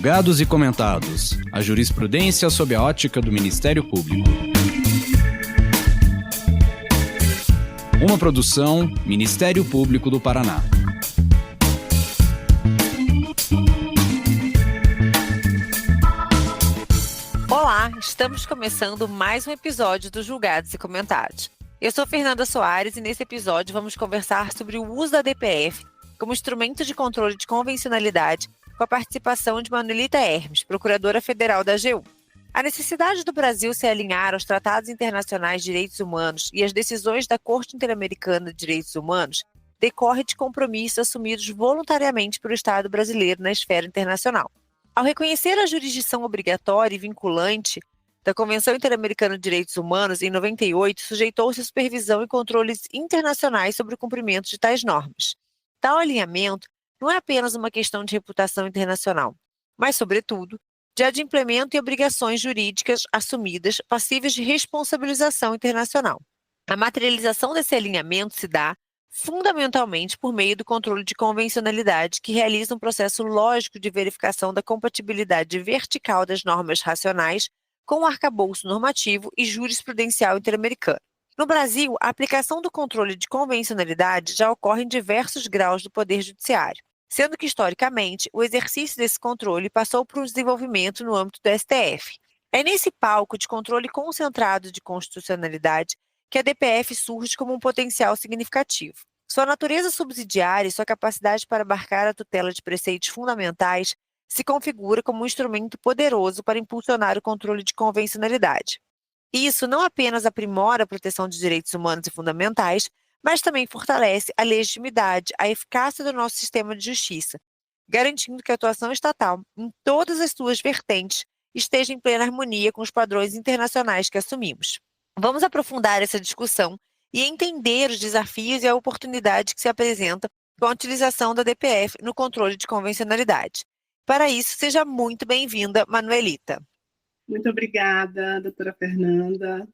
Julgados e comentados. A jurisprudência sob a ótica do Ministério Público. Uma produção Ministério Público do Paraná. Olá, estamos começando mais um episódio do Julgados e Comentados. Eu sou Fernanda Soares e nesse episódio vamos conversar sobre o uso da DPF como instrumento de controle de convencionalidade com a participação de Manuelita Hermes, Procuradora Federal da AGU. A necessidade do Brasil se alinhar aos tratados internacionais de direitos humanos e às decisões da Corte Interamericana de Direitos Humanos decorre de compromissos assumidos voluntariamente pelo Estado brasileiro na esfera internacional. Ao reconhecer a jurisdição obrigatória e vinculante da Convenção Interamericana de Direitos Humanos, em 98, sujeitou-se à supervisão e controles internacionais sobre o cumprimento de tais normas. Tal alinhamento não é apenas uma questão de reputação internacional, mas, sobretudo, de adimplemento e obrigações jurídicas assumidas passíveis de responsabilização internacional. A materialização desse alinhamento se dá fundamentalmente por meio do controle de convencionalidade, que realiza um processo lógico de verificação da compatibilidade vertical das normas racionais com o arcabouço normativo e jurisprudencial interamericano. No Brasil, a aplicação do controle de convencionalidade já ocorre em diversos graus do Poder Judiciário, sendo que, historicamente, o exercício desse controle passou por um desenvolvimento no âmbito do STF. É nesse palco de controle concentrado de constitucionalidade que a DPF surge como um potencial significativo. Sua natureza subsidiária e sua capacidade para abarcar a tutela de preceitos fundamentais se configura como um instrumento poderoso para impulsionar o controle de convencionalidade. Isso não apenas aprimora a proteção de direitos humanos e fundamentais, mas também fortalece a legitimidade, a eficácia do nosso sistema de justiça, garantindo que a atuação estatal, em todas as suas vertentes, esteja em plena harmonia com os padrões internacionais que assumimos. Vamos aprofundar essa discussão e entender os desafios e a oportunidade que se apresenta com a utilização da DPF no controle de convencionalidade. Para isso, seja muito bem-vinda, Manuelita. Muito obrigada, doutora Fernanda.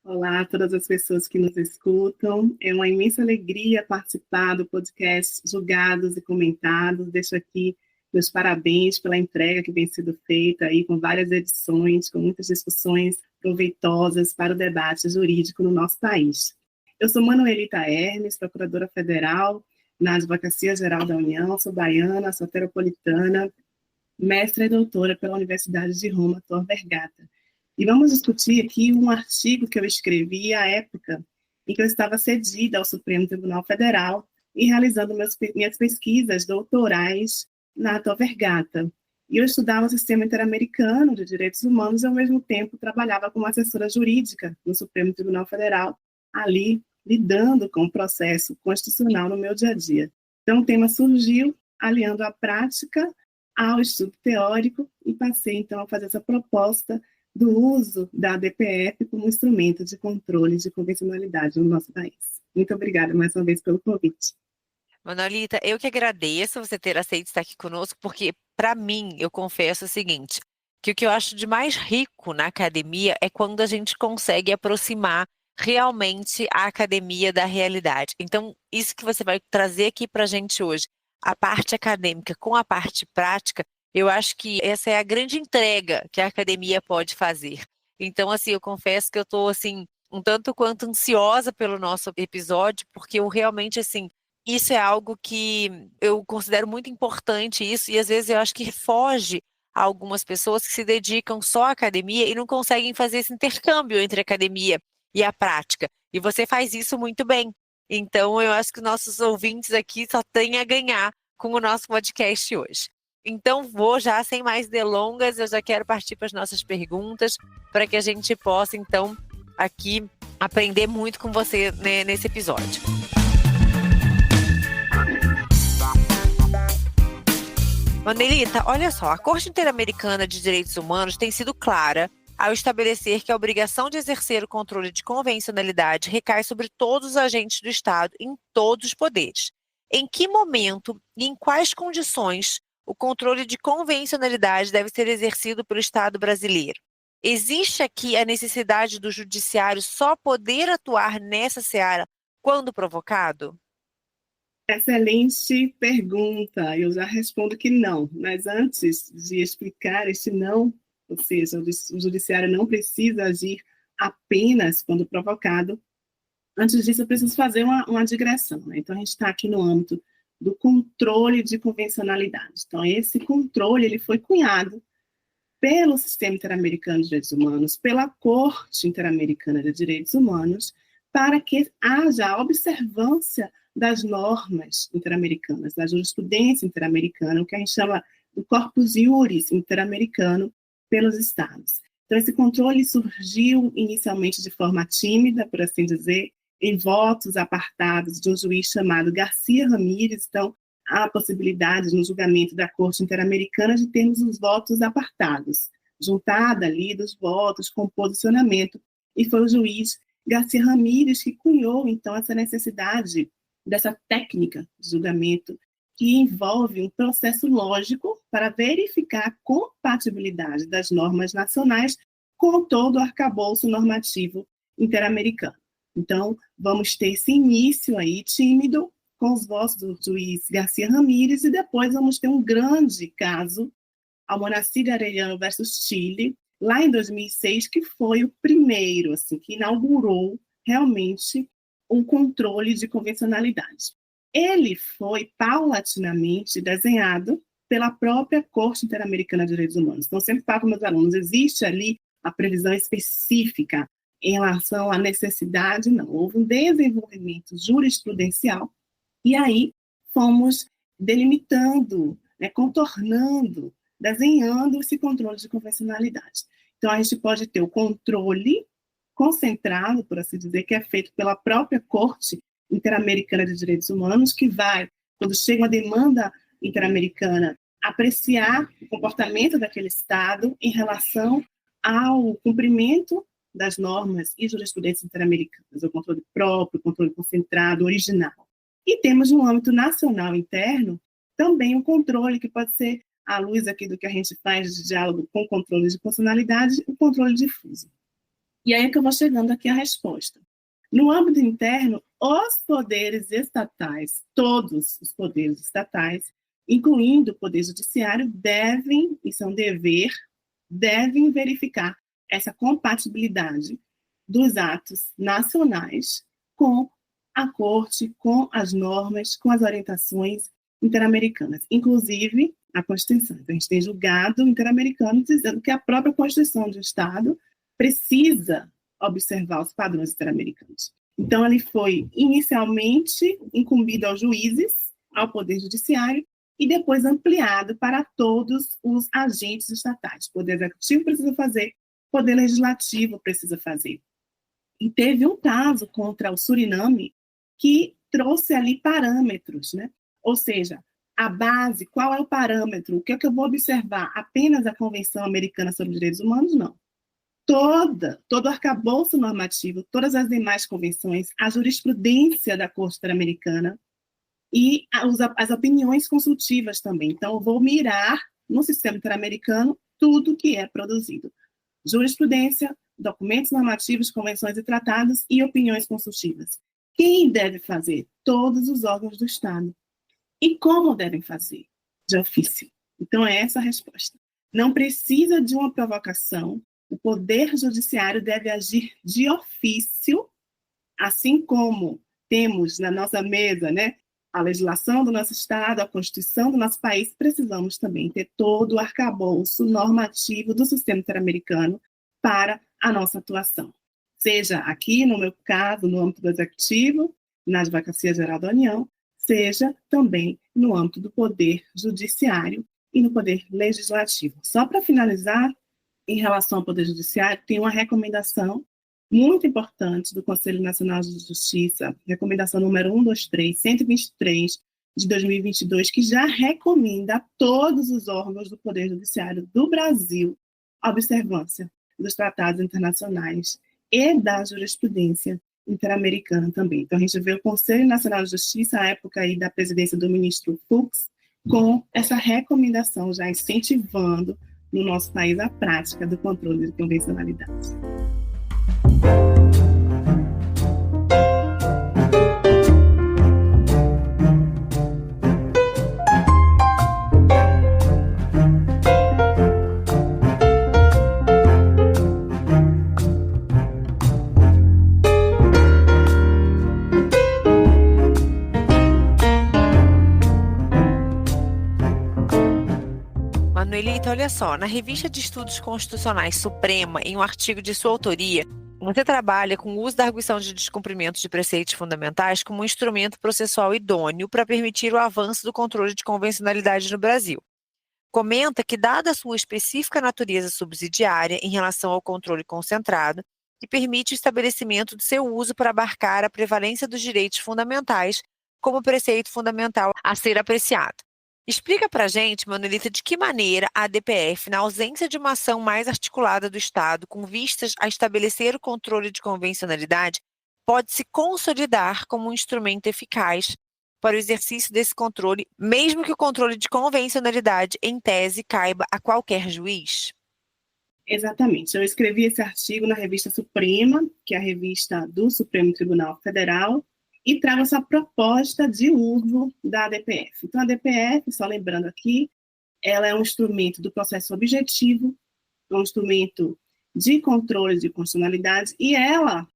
Olá a todas as pessoas que nos escutam. É uma imensa alegria participar do podcast Julgados e Comentados. Deixo aqui meus parabéns pela entrega que vem sendo feita aí com várias edições, com muitas discussões proveitosas para o debate jurídico no nosso país. Eu sou Manuelita Hermes, Procuradora Federal na Advocacia Geral da União, sou baiana, soteropolitana, mestra e doutora pela Universidade de Roma, Tor Vergata. E vamos discutir aqui um artigo que eu escrevi à época em que eu estava cedida ao Supremo Tribunal Federal e realizando minhas pesquisas doutorais na Tor Vergata. E eu estudava o sistema interamericano de direitos humanos e, ao mesmo tempo, trabalhava como assessora jurídica no Supremo Tribunal Federal, ali lidando com o processo constitucional no meu dia a dia. Então, o tema surgiu aliando a prática ao estudo teórico e passei, então, a fazer essa proposta do uso da DPF como instrumento de controle de convencionalidade no nosso país. Muito obrigada mais uma vez pelo convite. Manuelita, eu que agradeço você ter aceito estar aqui conosco, porque, para mim, eu confesso o seguinte, que o que eu acho de mais rico na academia é quando a gente consegue aproximar realmente a academia da realidade. Então, isso que você vai trazer aqui para a gente hoje, a parte acadêmica com a parte prática, eu acho que essa é a grande entrega que a academia pode fazer. Então, assim, eu confesso que eu estou, assim, um tanto quanto ansiosa pelo nosso episódio, porque eu realmente, assim, isso é algo que eu considero muito importante isso, e às vezes eu acho que foge a algumas pessoas que se dedicam só à academia e não conseguem fazer esse intercâmbio entre a academia e a prática. E você faz isso muito bem. Então, eu acho que nossos ouvintes aqui só têm a ganhar com o nosso podcast hoje. Então, vou já, sem mais delongas, eu já quero partir para as nossas perguntas, para que a gente possa, então, aqui aprender muito com você, né, nesse episódio. Manuelita, olha só, a Corte Interamericana de Direitos Humanos tem sido clara ao estabelecer que a obrigação de exercer o controle de convencionalidade recai sobre todos os agentes do Estado em todos os poderes. Em que momento e em quais condições o controle de convencionalidade deve ser exercido pelo Estado brasileiro? Existe aqui a necessidade do judiciário só poder atuar nessa seara quando provocado? Excelente pergunta. Eu já respondo que não, mas antes de explicar este não, ou seja, o judiciário não precisa agir apenas quando provocado. Antes disso, eu preciso fazer uma digressão, né? Então, a gente está aqui no âmbito do controle de convencionalidade. Então, esse controle ele foi cunhado pelo Sistema Interamericano de Direitos Humanos, pela Corte Interamericana de Direitos Humanos, para que haja a observância das normas interamericanas, da jurisprudência interamericana, o que a gente chama do corpus iuris interamericano pelos estados. Então, esse controle surgiu inicialmente de forma tímida, por assim dizer, em votos apartados de um juiz chamado Garcia Ramírez. Então, há a possibilidade, no julgamento da Corte Interamericana, de termos os votos apartados, juntada ali dos votos com posicionamento, e foi o juiz Garcia Ramírez que cunhou, então, essa necessidade dessa técnica de julgamento que envolve um processo lógico para verificar a compatibilidade das normas nacionais com todo o arcabouço normativo interamericano. Então, vamos ter esse início aí tímido com os votos do juiz Garcia Ramírez, e depois vamos ter um grande caso, Almonacid Arellano versus Chile, lá em 2006, que foi o primeiro, assim, que inaugurou realmente um controle de convencionalidade. Ele foi paulatinamente desenhado pela própria Corte Interamericana de Direitos Humanos. Então, sempre falo com meus alunos, existe ali a previsão específica em relação à necessidade? Não, houve um desenvolvimento jurisprudencial, e aí fomos delimitando, né, contornando, desenhando esse controle de convencionalidade. Então, a gente pode ter o controle concentrado, por assim dizer, que é feito pela própria Corte Interamericana de Direitos Humanos, que vai, quando chega uma demanda interamericana, apreciar o comportamento daquele Estado em relação ao cumprimento das normas e jurisprudências interamericanas, o controle próprio, o controle concentrado, original. E temos no âmbito nacional interno também o controle, que pode ser, à luz aqui do que a gente faz de diálogo com controle de constitucionalidade, o controle difuso. E aí é que eu vou chegando aqui à resposta. No âmbito interno, os poderes estatais, todos os poderes estatais, incluindo o Poder Judiciário, devem, isso é um dever, devem verificar essa compatibilidade dos atos nacionais com a Corte, com as normas, com as orientações interamericanas, inclusive a Constituição. Então, a gente tem julgado interamericano dizendo que a própria Constituição do Estado precisa observar os padrões interamericanos. Então, ele foi inicialmente incumbido aos juízes, ao Poder Judiciário, e depois ampliado para todos os agentes estatais. O Poder Executivo precisa fazer, o Poder Legislativo precisa fazer. E teve um caso contra o Suriname que trouxe ali parâmetros, né? Ou seja, a base, qual é o parâmetro? O que é que eu vou observar? Apenas a Convenção Americana sobre Direitos Humanos? Não. Todo o arcabouço normativo, todas as demais convenções, a jurisprudência da Corte Interamericana e as opiniões consultivas também. Então, eu vou mirar no sistema interamericano tudo que é produzido. Jurisprudência, documentos normativos, convenções e tratados e opiniões consultivas. Quem deve fazer? Todos os órgãos do Estado. E como devem fazer? De ofício. Então, é essa a resposta. Não precisa de uma provocação. O Poder Judiciário deve agir de ofício, assim como temos na nossa mesa, né, a legislação do nosso Estado, a Constituição do nosso país, precisamos também ter todo o arcabouço normativo do sistema interamericano para a nossa atuação. Seja aqui, no meu caso, no âmbito do Executivo, na Advocacia Geral da União, seja também no âmbito do Poder Judiciário e no Poder Legislativo. Só para finalizar, em relação ao Poder Judiciário, tem uma recomendação muito importante do Conselho Nacional de Justiça, recomendação número 123 de 2022, que já recomenda a todos os órgãos do Poder Judiciário do Brasil a observância dos tratados internacionais e da jurisprudência interamericana também. Então, a gente vê o Conselho Nacional de Justiça, à época aí da presidência do ministro Fux, com essa recomendação já incentivando no nosso país a prática do controle de convencionalidade. Manuelita, olha só, na Revista de Estudos Constitucionais Suprema, em um artigo de sua autoria, você trabalha com o uso da arguição de descumprimento de preceitos fundamentais como um instrumento processual idôneo para permitir o avanço do controle de convencionalidade no Brasil. Comenta que, dada a sua específica natureza subsidiária em relação ao controle concentrado, que permite o estabelecimento de seu uso para abarcar a prevalência dos direitos fundamentais como preceito fundamental a ser apreciado. Explica para a gente, Manuelita, de que maneira a ADPF, na ausência de uma ação mais articulada do Estado com vistas a estabelecer o controle de convencionalidade, pode se consolidar como um instrumento eficaz para o exercício desse controle, mesmo que o controle de convencionalidade, em tese, caiba a qualquer juiz? Exatamente. Eu escrevi esse artigo na Revista Suprema, que é a revista do Supremo Tribunal Federal, e trago essa proposta de uso da ADPF. Então, a ADPF, só lembrando aqui, ela é um instrumento do processo objetivo, um instrumento de controle de constitucionalidade, e ela,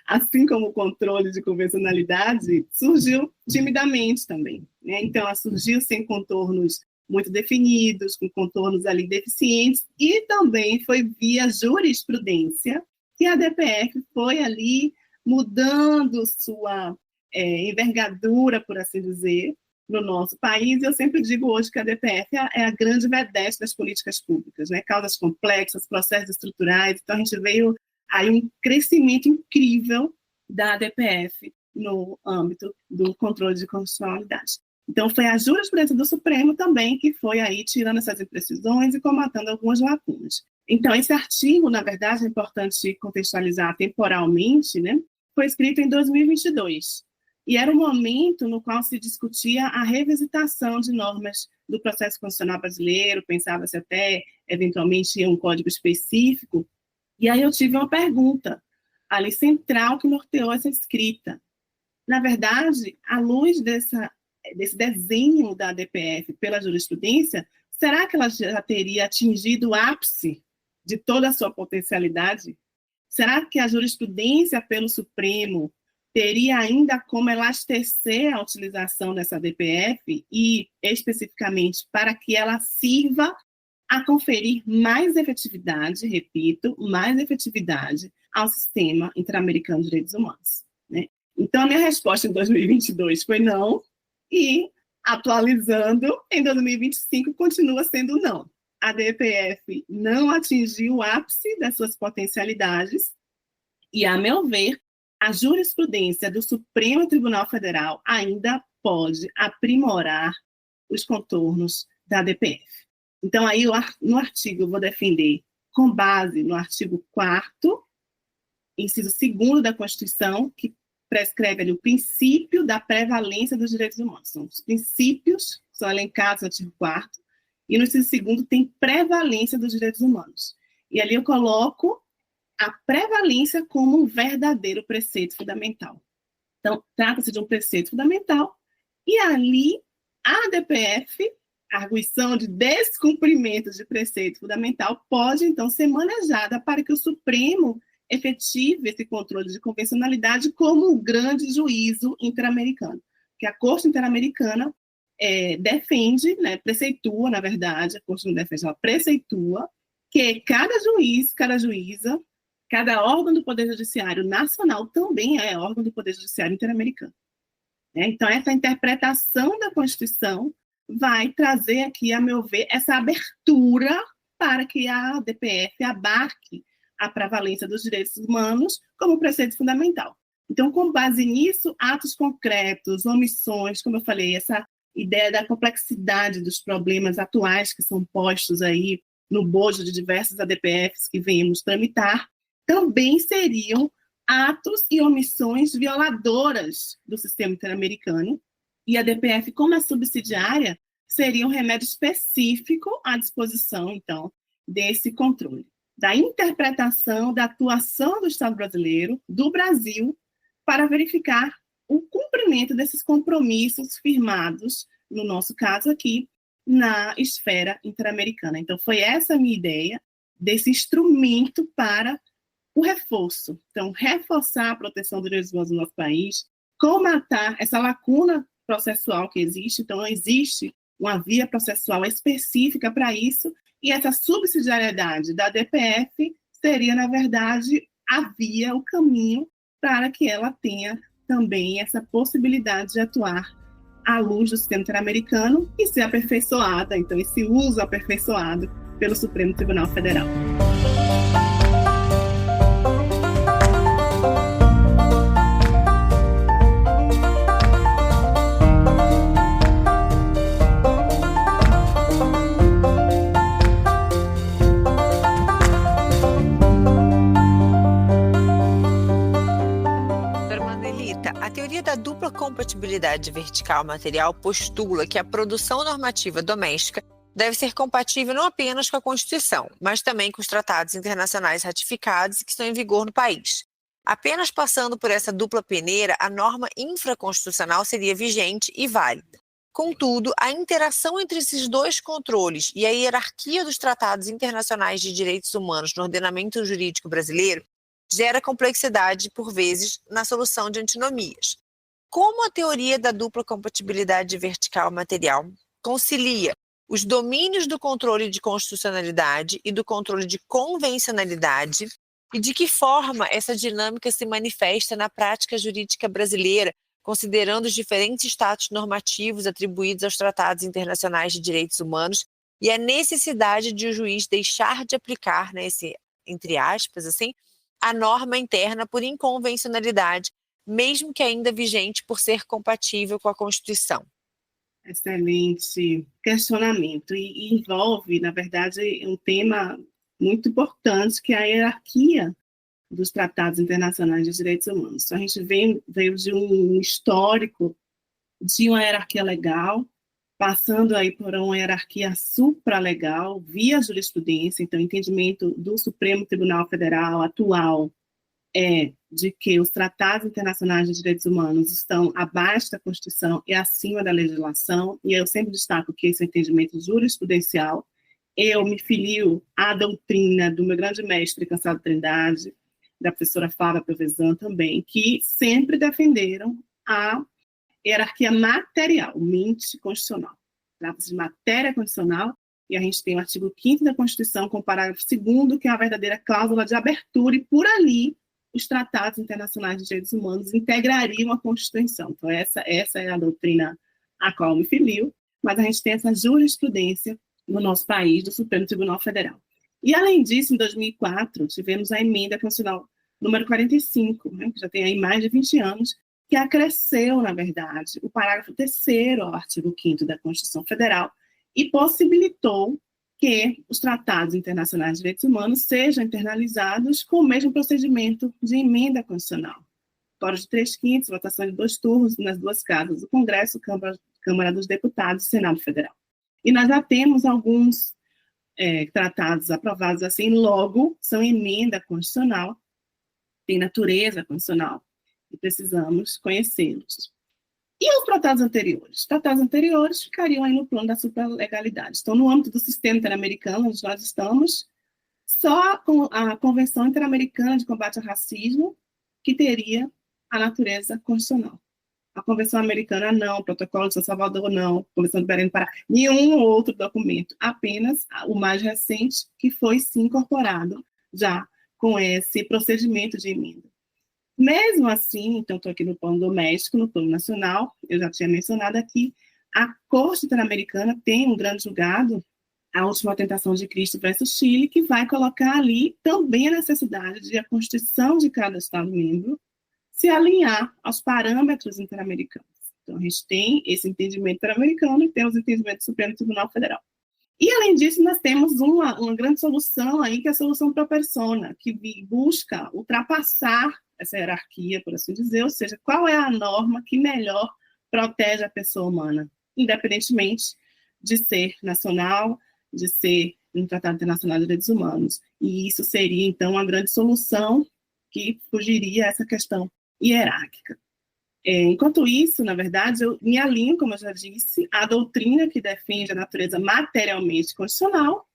assim como o controle de convencionalidade, surgiu timidamente também, né? Então, ela surgiu sem contornos muito definidos, com contornos ali deficientes, e também foi via jurisprudência que a ADPF foi ali mudando sua envergadura, por assim dizer, no nosso país. Eu sempre digo hoje que a ADPF é a grande vedete das políticas públicas, né? Causas complexas, processos estruturais. Então, a gente veio aí um crescimento incrível da ADPF no âmbito do controle de constitucionalidade. Então, foi a jurisprudência do Supremo também que foi aí tirando essas imprecisões e comatando algumas lacunas. Então, esse artigo, na verdade, é importante contextualizar temporalmente, né? Foi escrito em 2022. E era um momento no qual se discutia a revisitação de normas do processo constitucional brasileiro, pensava-se até, eventualmente, em um código específico. E aí eu tive uma pergunta ali central que norteou essa escrita. Na verdade, à luz desse desenho da ADPF pela jurisprudência, será que ela já teria atingido o ápice de toda a sua potencialidade? Será que a jurisprudência pelo Supremo teria ainda como elastecer a utilização dessa ADPF e, especificamente, para que ela sirva a conferir mais efetividade, repito, mais efetividade ao sistema interamericano de direitos humanos, né? Então, a minha resposta em 2022 foi não, e, atualizando, em 2025 continua sendo não. A ADPF não atingiu o ápice das suas potencialidades e, a meu ver, a jurisprudência do Supremo Tribunal Federal ainda pode aprimorar os contornos da ADPF. Então, aí, no artigo, eu vou defender, com base no artigo 4º, inciso 2º da Constituição, que prescreve ali o princípio da prevalência dos direitos humanos. São os princípios que são elencados no artigo 4º, e no inciso 2º tem prevalência dos direitos humanos. E ali eu coloco a prevalência como um verdadeiro preceito fundamental. Então, trata-se de um preceito fundamental, e ali a ADPF, a arguição de descumprimento de preceito fundamental, pode, então, ser manejada para que o Supremo efetive esse controle de convencionalidade como um grande juízo interamericano. Que a Corte Interamericana defende, né, preceitua, na verdade, a Corte não defende, ela preceitua que cada juiz, cada juíza, cada órgão do Poder Judiciário nacional também é órgão do Poder Judiciário interamericano. Então, essa interpretação da Constituição vai trazer aqui, a meu ver, essa abertura para que a ADPF abarque a prevalência dos direitos humanos como preceito fundamental. Então, com base nisso, atos concretos, omissões, como eu falei, essa ideia da complexidade dos problemas atuais que são postos aí no bojo de diversas ADPFs que venhamos tramitar, também seriam atos e omissões violadoras do sistema interamericano, e a ADPF, como é subsidiária, seria um remédio específico à disposição, então, desse controle, da interpretação, da atuação do Estado brasileiro, do Brasil, para verificar o cumprimento desses compromissos firmados, no nosso caso aqui, na esfera interamericana. Então, foi essa a minha ideia, desse instrumento para o reforço. Então, reforçar a proteção dos direitos humanos no nosso país, comatar essa lacuna processual que existe. Então, não existe uma via processual específica para isso, e essa subsidiariedade da DPF seria, na verdade, a via, o caminho para que ela tenha também essa possibilidade de atuar à luz do sistema interamericano e ser aperfeiçoada, então esse uso aperfeiçoado pelo Supremo Tribunal Federal. A teoria da dupla compatibilidade vertical material postula que a produção normativa doméstica deve ser compatível não apenas com a Constituição, mas também com os tratados internacionais ratificados e que estão em vigor no país. Apenas passando por essa dupla peneira, a norma infraconstitucional seria vigente e válida. Contudo, a interação entre esses dois controles e a hierarquia dos tratados internacionais de direitos humanos no ordenamento jurídico brasileiro gera complexidade, por vezes, na solução de antinomias. Como a teoria da dupla compatibilidade vertical material concilia os domínios do controle de constitucionalidade e do controle de convencionalidade, e de que forma essa dinâmica se manifesta na prática jurídica brasileira, considerando os diferentes status normativos atribuídos aos tratados internacionais de direitos humanos e a necessidade de o juiz deixar de aplicar, entre aspas, assim, a norma interna por inconvencionalidade, mesmo que ainda vigente por ser compatível com a Constituição. Excelente questionamento, e envolve, na verdade, um tema muito importante, que é a hierarquia dos tratados internacionais de direitos humanos. Então, a gente veio de um histórico de uma hierarquia legal, passando aí por uma hierarquia supralegal, via jurisprudência. Então, o entendimento do Supremo Tribunal Federal atual é de que os tratados internacionais de direitos humanos estão abaixo da Constituição e acima da legislação, e eu sempre destaco que esse é o entendimento jurisprudencial. Eu me filio à doutrina do meu grande mestre, Cansado Trindade, da professora Flávia Piovesan também, que sempre defenderam a hierarquia materialmente constitucional. Trata-se de matéria constitucional, e a gente tem o artigo 5º da Constituição com o parágrafo 2º, que é a verdadeira cláusula de abertura, e por ali os tratados internacionais de direitos humanos integrariam a Constituição. Então, essa é a doutrina a qual eu me filio, mas a gente tem essa jurisprudência no nosso país, do Supremo Tribunal Federal. E, além disso, em 2004, tivemos a emenda constitucional número 45, que já tem aí mais de 20 anos, que acresceu, na verdade, o parágrafo 3º ao artigo 5º da Constituição Federal e possibilitou que os tratados internacionais de direitos humanos sejam internalizados com o mesmo procedimento de emenda constitucional. Fora de 3/5, votação de 2 turnos nas 2 casas do Congresso, Câmara dos Deputados e Senado Federal. E nós já temos alguns tratados aprovados assim, logo são emenda constitucional, tem natureza constitucional, e precisamos conhecê-los. E os tratados anteriores? Os tratados anteriores ficariam aí no plano da supralegalidade. Então, no âmbito do sistema interamericano, onde nós estamos, só com a Convenção Interamericana de Combate ao Racismo, que teria a natureza constitucional. A Convenção Americana não, o Protocolo de São Salvador não, a Convenção de Belém do Pará, nenhum outro documento, apenas o mais recente, que foi sim incorporado já com esse procedimento de emenda. Mesmo assim, então estou aqui no plano doméstico, no plano nacional, eu já tinha mencionado aqui, a Corte Interamericana tem um grande julgado, a Última Tentação de Cristo versus Chile, que vai colocar ali também a necessidade de a Constituição de cada Estado-membro se alinhar aos parâmetros interamericanos. Então, a gente tem esse entendimento interamericano e temos o entendimento do Supremo Tribunal Federal. E, além disso, nós temos uma grande solução aí, que é a solução pro persona, que busca ultrapassar essa hierarquia, por assim dizer, ou seja, qual é a norma que melhor protege a pessoa humana, independentemente de ser nacional, de ser um Tratado Internacional de Direitos Humanos. E isso seria, então, uma grande solução que fugiria a essa questão hierárquica. Enquanto isso, na verdade, eu me alinho, como eu já disse, à doutrina que defende a natureza materialmente constitucional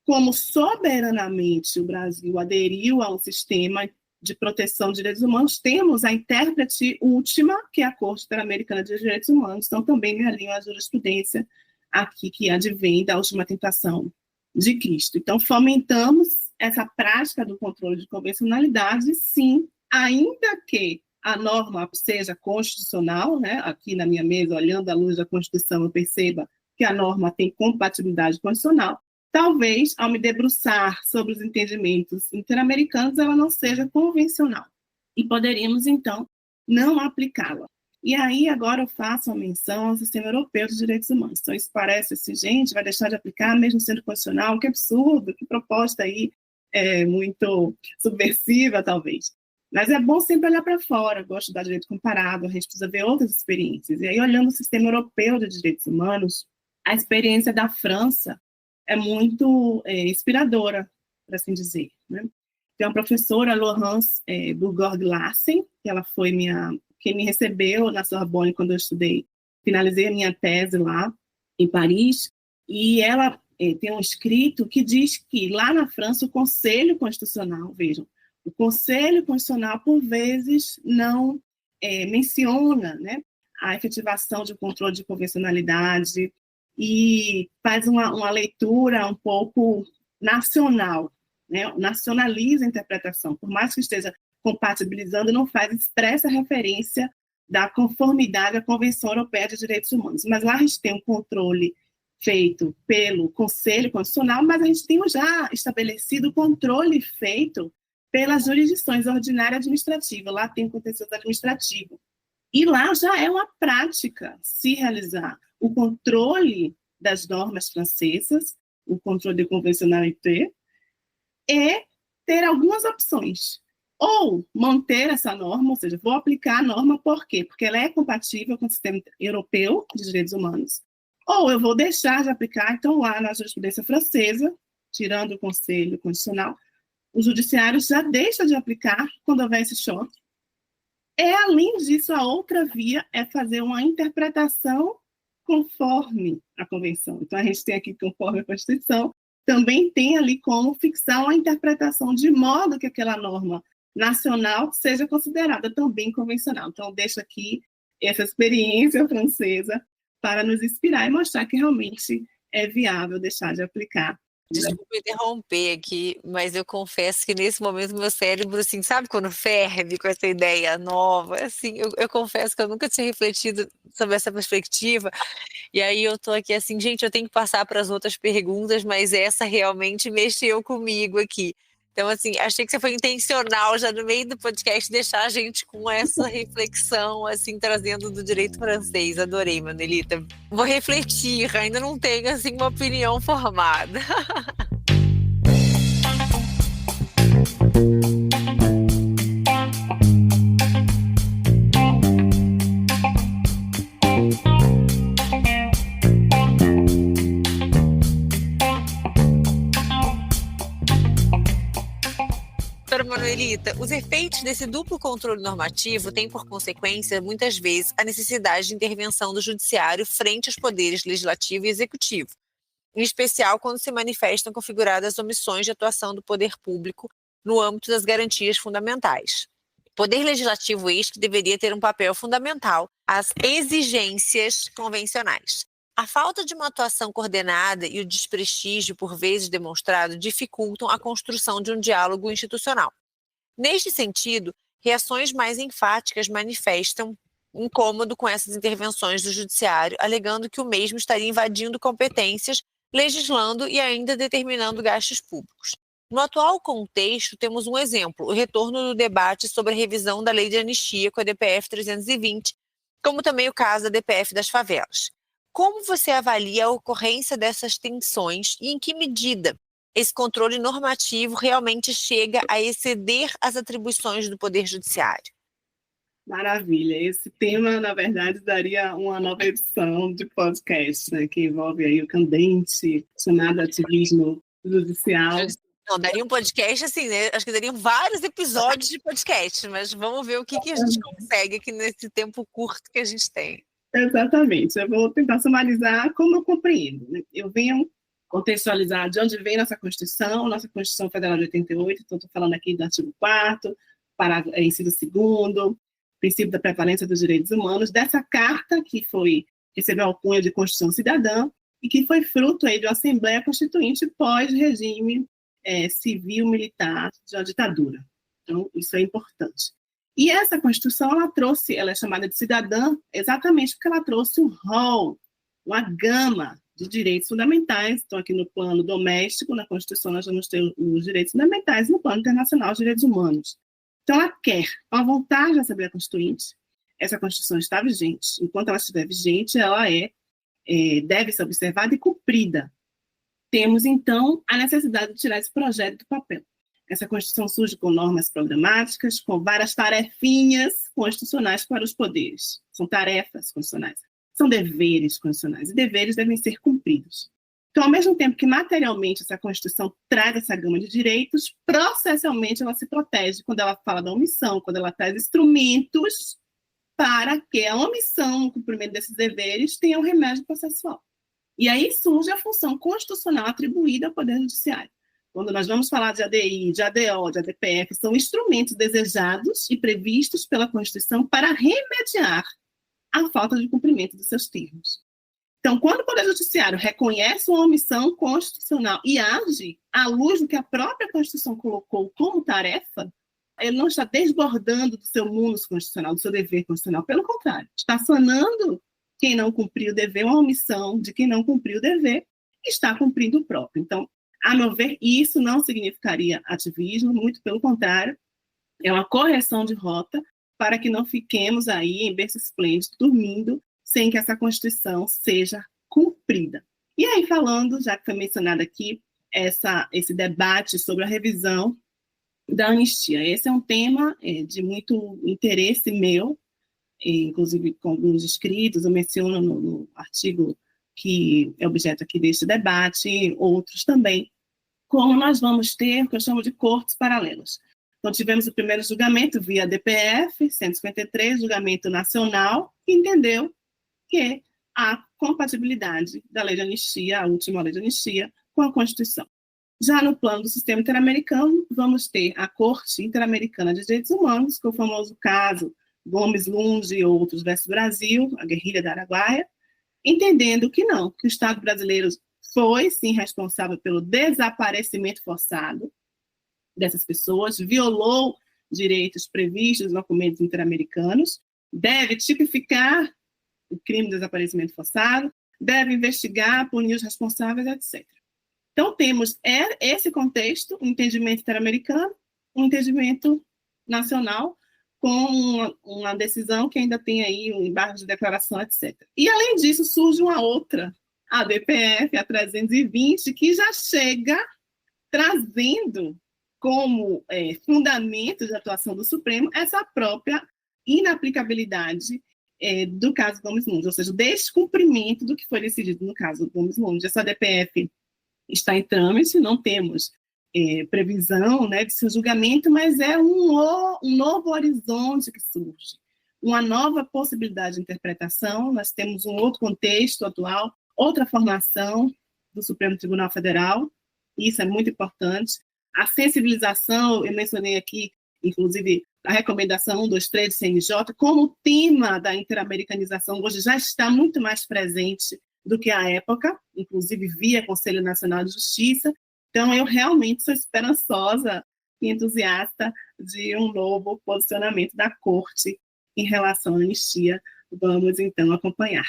como soberanamente o Brasil aderiu a um sistema de proteção de direitos humanos, temos a intérprete última, que é a Corte Interamericana de Direitos Humanos, então também me alinho à jurisprudência aqui que advém da última tentação de Cristo. Então, fomentamos essa prática do controle de convencionalidade, sim, ainda que a norma seja constitucional, né? Aqui na minha mesa, olhando à luz da Constituição, eu perceba que a norma tem compatibilidade constitucional. Talvez, ao me debruçar sobre os entendimentos interamericanos, ela não seja convencional. E poderíamos, então, não aplicá-la. E aí, agora eu faço uma menção ao sistema europeu de direitos humanos. Então, isso parece assim, gente, vai deixar de aplicar mesmo sendo constitucional? Que absurdo, que proposta aí muito subversiva, talvez. Mas é bom sempre olhar para fora, eu gosto de dar direito comparado, a gente precisa ver outras experiências. E aí, olhando o sistema europeu de direitos humanos, a experiência da França é muito inspiradora, por assim dizer, né? Tem uma professora, Laurence Bourgogne-Lassen, que ela foi quem me recebeu na Sorbonne quando eu estudei, finalizei a minha tese lá em Paris, e ela tem um escrito que diz que lá na França o Conselho Constitucional, vejam, o Conselho Constitucional por vezes não menciona, né, a efetivação de controle de convencionalidade e faz uma leitura um pouco nacional, né, nacionaliza a interpretação, por mais que esteja compatibilizando, não faz expressa referência da conformidade à Convenção Europeia de Direitos Humanos. Mas lá a gente tem um controle feito pelo Conselho Constitucional, mas a gente tem já estabelecido o controle feito pelas jurisdições ordinária administrativa. Lá tem o contencioso administrativo. E lá já é uma prática se realizar o controle das normas francesas, o controle de convencionalité, é ter algumas opções. Ou manter essa norma, ou seja, vou aplicar a norma por quê? Porque ela é compatível com o sistema europeu de direitos humanos. Ou eu vou deixar de aplicar, então lá na jurisprudência francesa, tirando o Conselho Constitucional, o judiciário já deixa de aplicar quando houver esse choque. Além disso, a outra via é fazer uma interpretação conforme a Convenção. Então, a gente tem aqui conforme a Constituição, também tem ali como fixar uma interpretação de modo que aquela norma nacional seja considerada também convencional. Então, deixo aqui essa experiência francesa para nos inspirar e mostrar que realmente é viável deixar de aplicar. Desculpa interromper aqui, mas eu confesso que nesse momento meu cérebro, assim, sabe quando ferve com essa ideia nova? Assim, eu confesso que eu nunca tinha refletido sobre essa perspectiva, e aí eu tô aqui assim, gente, eu tenho que passar para as outras perguntas, mas essa realmente mexeu comigo aqui. Então, assim, achei que você foi intencional já no meio do podcast deixar a gente com essa reflexão, assim, trazendo do direito francês. Adorei, Manuelita. Vou refletir, ainda não tenho, assim, uma opinião formada. Manuelita, os efeitos desse duplo controle normativo têm por consequência, muitas vezes, a necessidade de intervenção do judiciário frente aos poderes legislativo e executivo, em especial quando se manifestam configuradas omissões de atuação do poder público no âmbito das garantias fundamentais. Poder legislativo este que deveria ter um papel fundamental às exigências convencionais. A falta de uma atuação coordenada e o desprestígio, por vezes demonstrado, dificultam a construção de um diálogo institucional. Neste sentido, reações mais enfáticas manifestam incômodo com essas intervenções do judiciário, alegando que o mesmo estaria invadindo competências, legislando e ainda determinando gastos públicos. No atual contexto, temos um exemplo, o retorno do debate sobre a revisão da Lei de Anistia com a DPF 320, como também o caso da DPF das favelas. Como você avalia a ocorrência dessas tensões e em que medida esse controle normativo realmente chega a exceder as atribuições do Poder Judiciário? Maravilha. Esse tema, na verdade, daria uma nova edição de podcast, né, que envolve aí o candente chamado ativismo judicial. Não, daria um podcast assim, né? Acho que dariam vários episódios de podcast, mas vamos ver o que a gente consegue aqui nesse tempo curto que a gente tem. Exatamente. Eu vou tentar sumarizar como eu compreendo, né? Eu venho contextualizar de onde vem nossa Constituição Federal de 88, então estou falando aqui do artigo 4º, inciso 2º, princípio da prevalência dos direitos humanos, dessa carta que recebeu a alcunha de Constituição Cidadã e que foi fruto aí de uma Assembleia Constituinte pós-regime civil-militar de uma ditadura. Então, isso é importante. E essa Constituição, ela é chamada de cidadã exatamente porque ela trouxe um rol, uma gama de direitos fundamentais. Então, aqui no plano doméstico, na Constituição, nós vamos ter os direitos fundamentais, no plano internacional, os direitos humanos. Então, ela quer, com a vontade da Assembleia Constituinte, essa Constituição está vigente. Enquanto ela estiver vigente, ela deve ser observada e cumprida. Temos, então, a necessidade de tirar esse projeto do papel. Essa Constituição surge com normas programáticas, com várias tarefinhas constitucionais para os poderes. São tarefas constitucionais, são deveres constitucionais, e deveres devem ser cumpridos. Então, ao mesmo tempo que materialmente essa Constituição traz essa gama de direitos, processualmente ela se protege quando ela fala da omissão, quando ela traz instrumentos para que a omissão no cumprimento desses deveres tenha um remédio processual. E aí surge a função constitucional atribuída ao Poder Judiciário. Quando nós vamos falar de ADI, de ADO, de ADPF, são instrumentos desejados e previstos pela Constituição para remediar a falta de cumprimento dos seus termos. Então, quando o Poder Judiciário reconhece uma omissão constitucional e age à luz do que a própria Constituição colocou como tarefa, ele não está desbordando do seu munus constitucional, do seu dever constitucional. Pelo contrário, está sanando quem não cumpriu o dever, uma omissão de quem não cumpriu o dever, e está cumprindo o próprio. Então, a meu ver, isso não significaria ativismo, muito pelo contrário, é uma correção de rota para que não fiquemos aí em berço esplêndido, dormindo, sem que essa Constituição seja cumprida. E aí, falando, já que foi mencionado aqui, esse debate sobre a revisão da anistia. Esse é um tema de muito interesse meu, inclusive com alguns escritos, eu menciono no artigo que é objeto aqui deste debate, outros também, como nós vamos ter o que eu chamo de cortes paralelas. Então, tivemos o primeiro julgamento via DPF, 153, julgamento nacional, que entendeu que há compatibilidade da lei de anistia, a última lei de anistia, com a Constituição. Já no plano do sistema interamericano, vamos ter a Corte Interamericana de Direitos Humanos, que é o famoso caso Gomes Lund e outros versus Brasil, a guerrilha da Araguaia, entendendo que não, que o Estado brasileiro foi, sim, responsável pelo desaparecimento forçado dessas pessoas, violou direitos previstos nos documentos interamericanos, deve tipificar o crime de desaparecimento forçado, deve investigar, punir os responsáveis, etc. Então, temos esse contexto, um entendimento interamericano, um entendimento nacional, com uma decisão que ainda tem aí um embargo de declaração, etc. E, além disso, surge uma outra, a DPF, a 320, que já chega trazendo como fundamento de atuação do Supremo essa própria inaplicabilidade do caso Gomes Lund, ou seja, o descumprimento do que foi decidido no caso Gomes Lund. Essa DPF está em trâmite, não temos previsão, de seu julgamento, mas é um novo horizonte que surge, uma nova possibilidade de interpretação. Nós temos um outro contexto atual, outra formação do Supremo Tribunal Federal, isso é muito importante. A sensibilização, eu mencionei aqui, inclusive, a recomendação 123 do CNJ, como o tema da interamericanização hoje já está muito mais presente do que a época, inclusive via Conselho Nacional de Justiça. Então, eu realmente sou esperançosa e entusiasta de um novo posicionamento da Corte em relação à anistia. Vamos, então, acompanhar.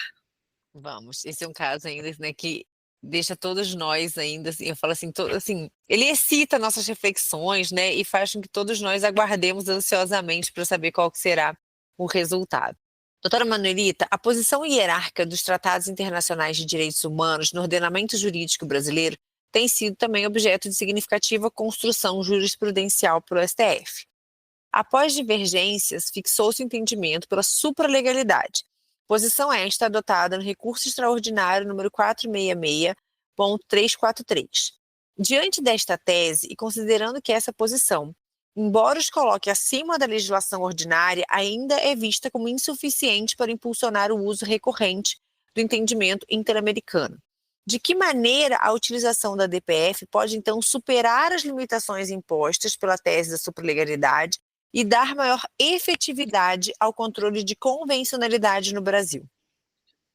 Vamos. Esse é um caso ainda, que deixa todos nós ainda, assim, eu falo assim, ele excita nossas reflexões, e faz com que todos nós aguardemos ansiosamente para saber qual que será o resultado. Doutora Manuelita, a posição hierárquica dos tratados internacionais de direitos humanos no ordenamento jurídico brasileiro tem sido também objeto de significativa construção jurisprudencial pelo STF. Após divergências, fixou-se o entendimento pela supralegalidade, posição esta adotada no recurso extraordinário número 466.343. Diante desta tese, e considerando que essa posição, embora os coloque acima da legislação ordinária, ainda é vista como insuficiente para impulsionar o uso recorrente do entendimento interamericano. De que maneira a utilização da DPF pode, então, superar as limitações impostas pela tese da supralegalidade e dar maior efetividade ao controle de convencionalidade no Brasil?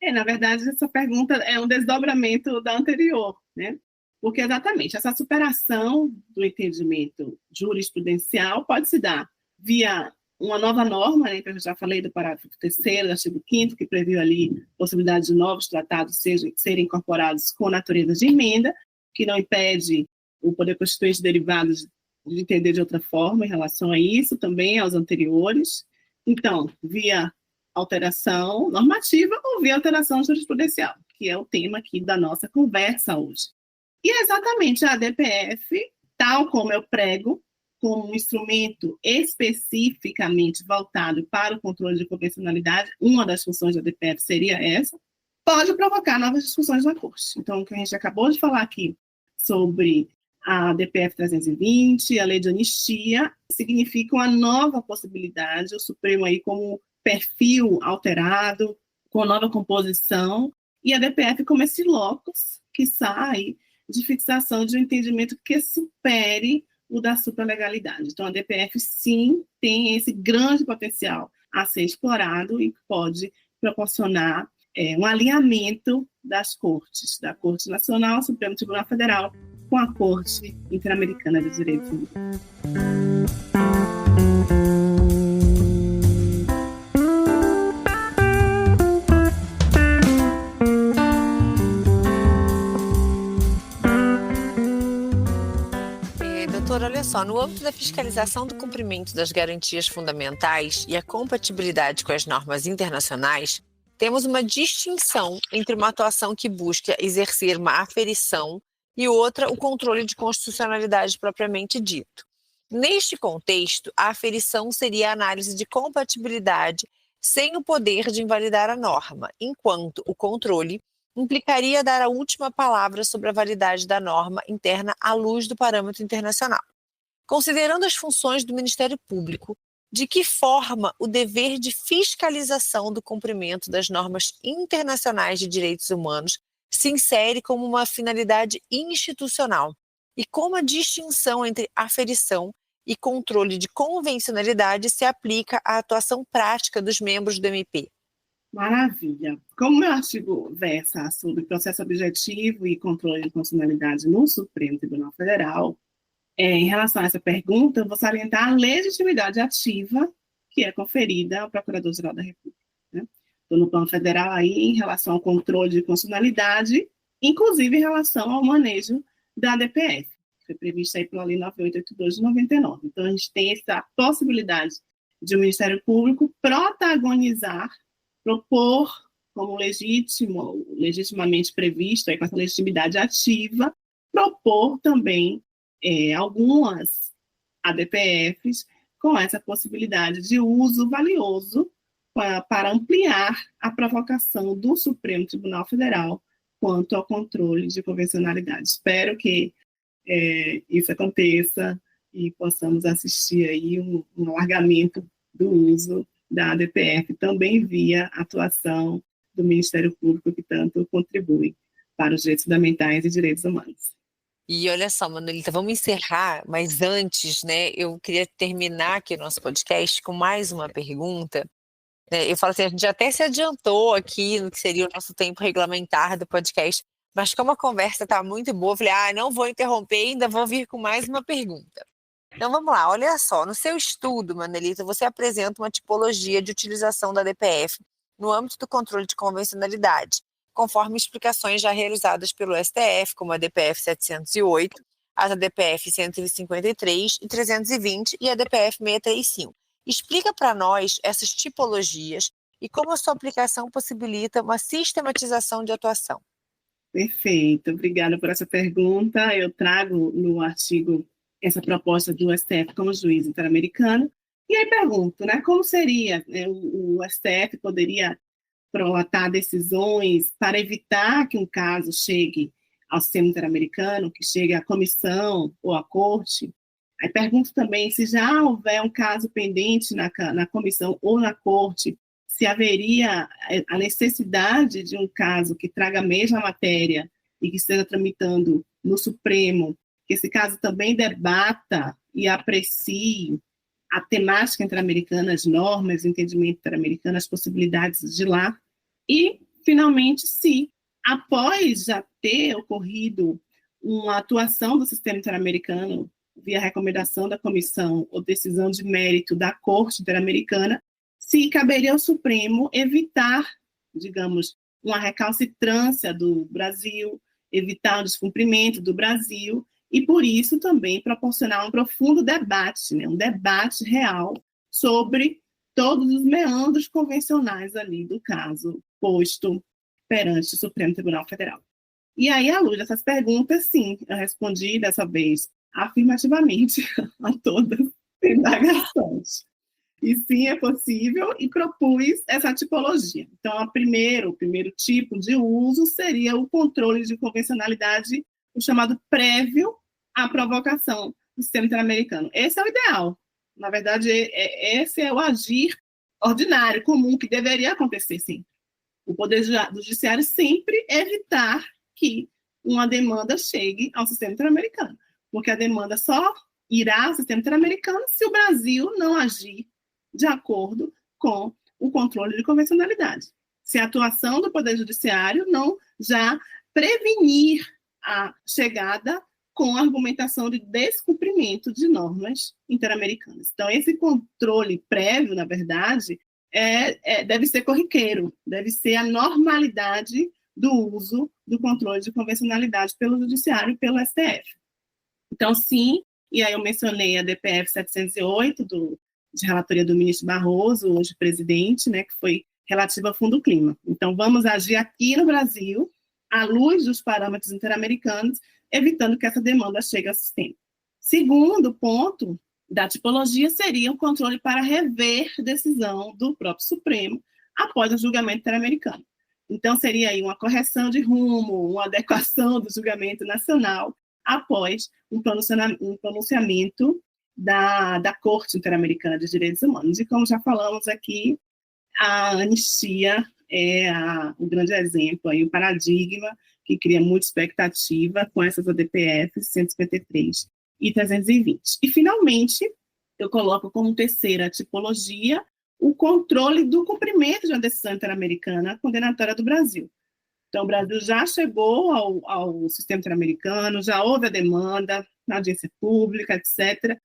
Na verdade, essa pergunta é um desdobramento da anterior, né? Porque exatamente essa superação do entendimento jurisprudencial pode se dar via uma nova norma, né? Então, eu já falei do parágrafo 3º do artigo 5º, que previu ali a possibilidade de novos tratados serem incorporados com natureza de emenda, que não impede o Poder Constituinte de derivados de entender de outra forma em relação a isso, também aos anteriores. Então, via alteração normativa ou via alteração jurisprudencial, que é o tema aqui da nossa conversa hoje. E é exatamente a ADPF, tal como eu prego, como um instrumento especificamente voltado para o controle de convencionalidade, uma das funções da ADPF seria essa, pode provocar novas discussões na Corte. Então, o que a gente acabou de falar aqui sobre a DPF 320, a lei de anistia, significa uma nova possibilidade, o Supremo aí como perfil alterado, com nova composição, e a DPF como esse locus que sai de fixação de um entendimento que supere o da supralegalidade. Então, a DPF, sim, tem esse grande potencial a ser explorado e pode proporcionar um alinhamento das cortes, da Corte Nacional, Supremo Tribunal Federal, com a Corte Interamericana de Direitos Humanos. Doutora, olha só, no âmbito da fiscalização do cumprimento das garantias fundamentais e a compatibilidade com as normas internacionais, temos uma distinção entre uma atuação que busca exercer uma aferição e outra, o controle de constitucionalidade propriamente dito. Neste contexto, a aferição seria a análise de compatibilidade sem o poder de invalidar a norma, enquanto o controle implicaria dar a última palavra sobre a validade da norma interna à luz do parâmetro internacional. Considerando as funções do Ministério Público, de que forma o dever de fiscalização do cumprimento das normas internacionais de direitos humanos se insere como uma finalidade institucional e como a distinção entre aferição e controle de convencionalidade se aplica à atuação prática dos membros do MP? Maravilha. Como meu artigo versa sobre processo objetivo e controle de constitucionalidade no Supremo Tribunal Federal, em relação a essa pergunta, eu vou salientar a legitimidade ativa que é conferida ao Procurador-Geral da República, né? Então, no plano federal, aí, em relação ao controle de constitucionalidade, inclusive em relação ao manejo da ADPF, que foi prevista aí pela Lei 9882 de 99. Então, a gente tem essa possibilidade de o Ministério Público protagonizar, propor como legitimamente previsto, aí, com essa legitimidade ativa, propor também algumas ADPFs com essa possibilidade de uso valioso para ampliar a provocação do Supremo Tribunal Federal quanto ao controle de convencionalidade. Espero que isso aconteça e possamos assistir aí um alargamento do uso da ADPF, também via atuação do Ministério Público, que tanto contribui para os direitos fundamentais e direitos humanos. E olha só, Manuelita, vamos encerrar, mas antes, né, eu queria terminar aqui o nosso podcast com mais uma pergunta. Eu falo assim, a gente até se adiantou aqui no que seria o nosso tempo regulamentar do podcast, mas como a conversa está muito boa, eu falei, não vou interromper, ainda vou vir com mais uma pergunta. Então vamos lá, olha só, no seu estudo, Manuelita, você apresenta uma tipologia de utilização da DPF no âmbito do controle de convencionalidade, conforme explicações já realizadas pelo STF, como a DPF 708, a DPF 153 e 320 e a DPF 635. Explica para nós essas tipologias e como a sua aplicação possibilita uma sistematização de atuação. Perfeito, obrigada por essa pergunta. Eu trago no artigo essa proposta do STF como juiz interamericano, e aí pergunto, né, como seria, né, o STF poderia prolatar decisões para evitar que um caso chegue ao sistema interamericano, que chegue à comissão ou à corte. Aí pergunto também se já houver um caso pendente na comissão ou na corte, se haveria a necessidade de um caso que traga a mesma matéria e que esteja tramitando no Supremo, que esse caso também debata e aprecie a temática interamericana, as normas, o entendimento interamericano, as possibilidades de lá. E, finalmente, se após já ter ocorrido uma atuação do sistema interamericano via recomendação da comissão ou decisão de mérito da Corte Interamericana, se caberia ao Supremo evitar, digamos, uma recalcitrância do Brasil, evitar o descumprimento do Brasil, e por isso também proporcionar um profundo debate, né, um debate real sobre todos os meandros convencionais ali do caso posto perante o Supremo Tribunal Federal. E aí, à luz dessas perguntas, sim, eu respondi dessa vez afirmativamente a todas as indagações. E sim, é possível, e propus essa tipologia. Então, o primeiro tipo de uso seria o controle de convencionalidade, o chamado prévio à provocação do sistema interamericano. Esse é o ideal. Na verdade, esse é o agir ordinário, comum, que deveria acontecer, sim. O Poder Judiciário sempre evitar que uma demanda chegue ao sistema interamericano, porque a demanda só irá ao sistema interamericano se o Brasil não agir de acordo com o controle de convencionalidade. Se a atuação do Poder Judiciário não já prevenir a chegada com argumentação de descumprimento de normas interamericanas. Então, esse controle prévio, na verdade, deve ser corriqueiro, deve ser a normalidade do uso do controle de convencionalidade pelo Judiciário e pelo STF. Então, sim, e aí eu mencionei a DPF 708, de relatoria do ministro Barroso, hoje presidente, né, que foi relativa ao Fundo Clima. Então, vamos agir aqui no Brasil, à luz dos parâmetros interamericanos, evitando que essa demanda chegue ao sistema. Segundo ponto da tipologia seria o controle para rever decisão do próprio Supremo após o julgamento interamericano. Então, seria aí uma correção de rumo, uma adequação do julgamento nacional após um pronunciamento da Corte Interamericana de Direitos Humanos. E como já falamos aqui, a anistia é o grande exemplo, aí, o paradigma que cria muita expectativa com essas ADPFs 153 e 320. E, finalmente, eu coloco como terceira tipologia o controle do cumprimento de uma decisão interamericana condenatória do Brasil. Então, o Brasil já chegou ao sistema interamericano, já houve a demanda na audiência pública, etc.,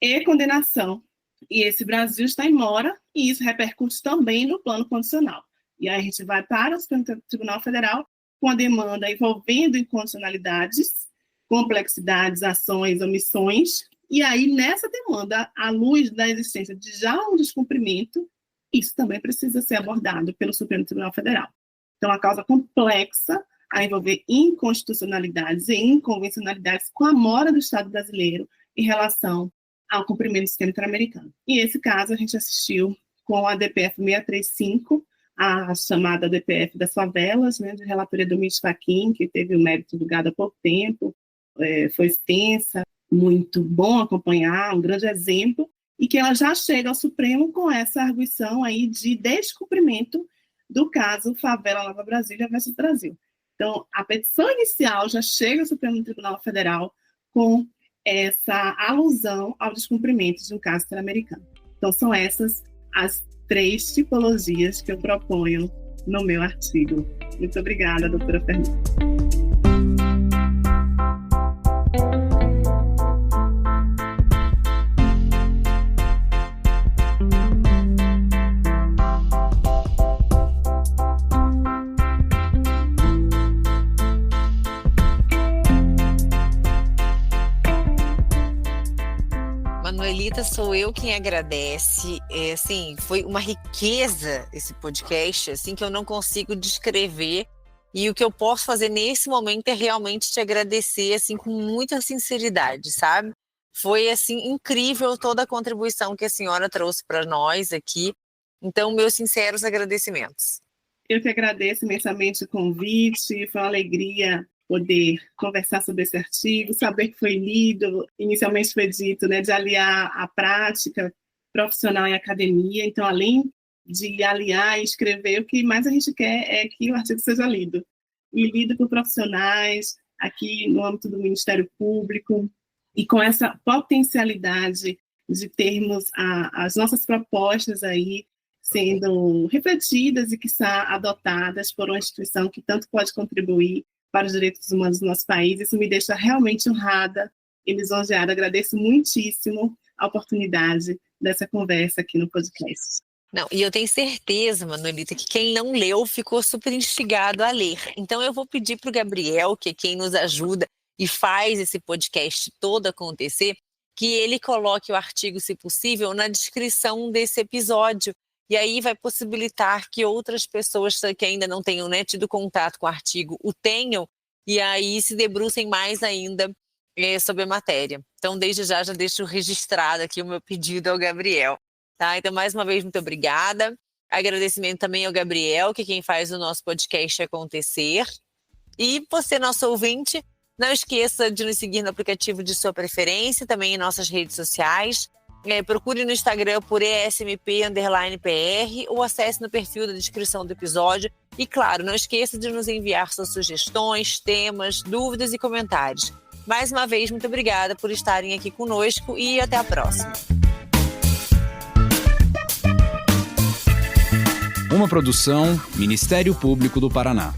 e condenação. E esse Brasil está em mora, e isso repercute também no plano condicional. E aí a gente vai para o Supremo Tribunal Federal com a demanda envolvendo incondicionalidades, complexidades, ações, omissões, e aí nessa demanda, à luz da existência de já um descumprimento, isso também precisa ser abordado pelo Supremo Tribunal Federal. Então, a causa complexa a envolver inconstitucionalidades e inconvencionalidades com a mora do Estado brasileiro em relação ao cumprimento do sistema interamericano. E esse caso a gente assistiu com a DPF 635, a chamada DPF das favelas, né, de relatoria do Mitch Fachin, que teve o mérito julgado há pouco tempo, foi extensa, muito bom acompanhar, um grande exemplo, e que ela já chega ao Supremo com essa arguição aí de descumprimento do caso Favela Nova Brasília versus Brasil. Então, a petição inicial já chega ao Supremo Tribunal Federal com essa alusão ao descumprimento de um caso interamericano. Então, são essas as 3 tipologias que eu proponho no meu artigo. Muito obrigada, doutora Fernanda. Manuelita, sou eu quem agradece. Assim, foi uma riqueza esse podcast, assim, que eu não consigo descrever. E o que eu posso fazer nesse momento é realmente te agradecer, assim, com muita sinceridade, sabe? Foi, assim, incrível toda a contribuição que a senhora trouxe para nós aqui. Então, meus sinceros agradecimentos. Eu que agradeço imensamente o convite. Foi uma alegria poder conversar sobre esse artigo, saber que foi lido, inicialmente foi dito, né, de aliar a prática profissional e academia. Então, além de aliar e escrever, o que mais a gente quer é que o artigo seja lido. E lido por profissionais, aqui no âmbito do Ministério Público, e com essa potencialidade de termos as nossas propostas aí sendo refletidas e, quiçá, adotadas por uma instituição que tanto pode contribuir para os direitos humanos do nosso país. Isso me deixa realmente honrada e lisonjeada. Agradeço muitíssimo a oportunidade dessa conversa aqui no podcast. Não, e eu tenho certeza, Manuelita, que quem não leu ficou super instigado a ler. Então eu vou pedir para o Gabriel, que é quem nos ajuda e faz esse podcast todo acontecer, que ele coloque o artigo, se possível, na descrição desse episódio. E aí vai possibilitar que outras pessoas que ainda não tenham, né, tido contato com o artigo o tenham, e aí se debrucem mais ainda sobre a matéria. Então, desde já deixo registrado aqui o meu pedido ao Gabriel. Tá? Então, mais uma vez, muito obrigada. Agradecimento também ao Gabriel, que é quem faz o nosso podcast acontecer. E você, nosso ouvinte, não esqueça de nos seguir no aplicativo de sua preferência, também em nossas redes sociais. Procure no Instagram por ESMP_PR ou acesse no perfil da descrição do episódio. E, claro, não esqueça de nos enviar suas sugestões, temas, dúvidas e comentários. Mais uma vez, muito obrigada por estarem aqui conosco e até a próxima. Uma produção Ministério Público do Paraná.